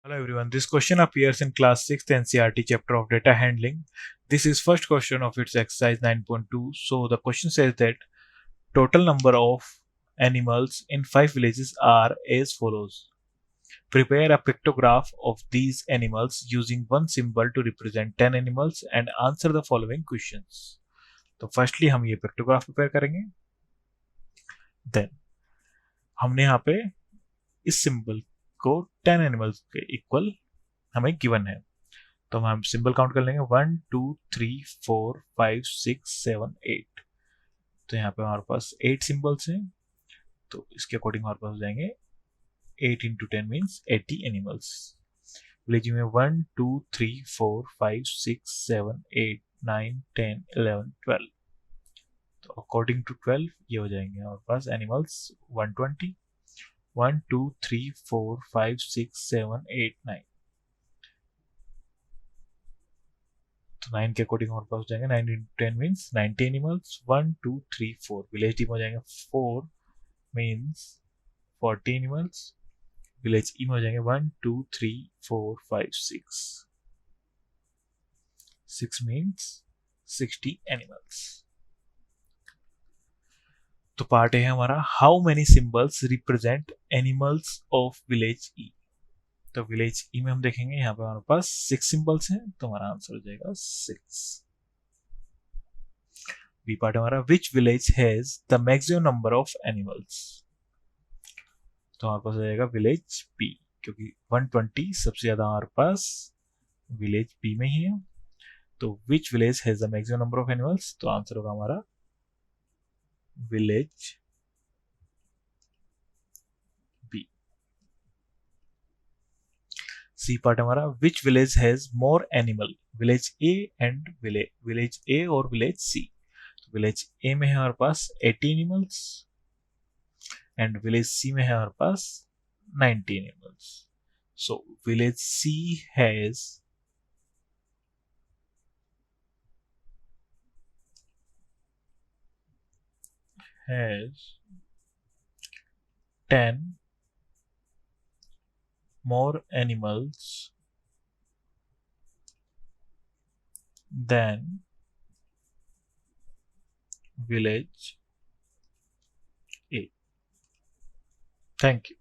Hello everyone, this question appears in class 6th NCERT chapter of data handling. This is first question of its exercise 9.2. So the question says that total number of animals in 5 villages are as follows. Prepare a pictograph of these animals using one symbol to represent 10 animals and answer the following questions. तो firstly हम ये pictograph prepare करेंगे, then हमने यहाँ पे इस symbol को 10 animals के इक्वल हमें गिवन है, तो हम सिंबल काउंट कर लेंगे 1 2 3 4 5 6 7 8। तो यहाँ पे हमारे पास 8 सिंबल्स हैं, तो इसके अकॉर्डिंग हमारे पास हो जाएंगे 8 इंटू 10 मीन्स 80 एनिमल्स। विलेज में 1 2 3 4 5 6 7 8 9 10 11 12, तो अकॉर्डिंग टू 12 ये हो जाएंगे हमारे पास एनिमल्स 120। 1 2 3 4 5 6 7 8 9, तो 9 के अकॉर्डिंग हमारे पास हो जाएंगे 9 into 10 means 90 animals. 1 2 3 4 village team हो जाएंगे 4 मीन्स 40 एनिमल्स। विलेज ई में हो जाएंगे 1 2 3 4 5 6 6 मीन्स 60 एनिमल्स। तो पार्ट है हमारा how many symbols represent animals of village E. तो विलेज ई में हम देखेंगे यहाँ पे हमारे पास 6 सिंबल्स हैं, तो हमारा आंसर हो जाएगा 6। बी पार्ट हमारा which village has the maximum number of animals, तो हमारे पास हो जाएगा विलेज बी, क्योंकि 120 सबसे ज्यादा हमारे पास विलेज बी में ही है। तो which village has the maximum number of animals, तो आंसर होगा हमारा विलेज बी। सी पार्ट हमारा which village has more animal, village A and village A और विलेज सी। तो विलेज ए में है हमारे पास 80 एनिमल्स एंड विलेज सी में है हमारे पास 90 animals. So village C has 10 more animals than village A. Thank you.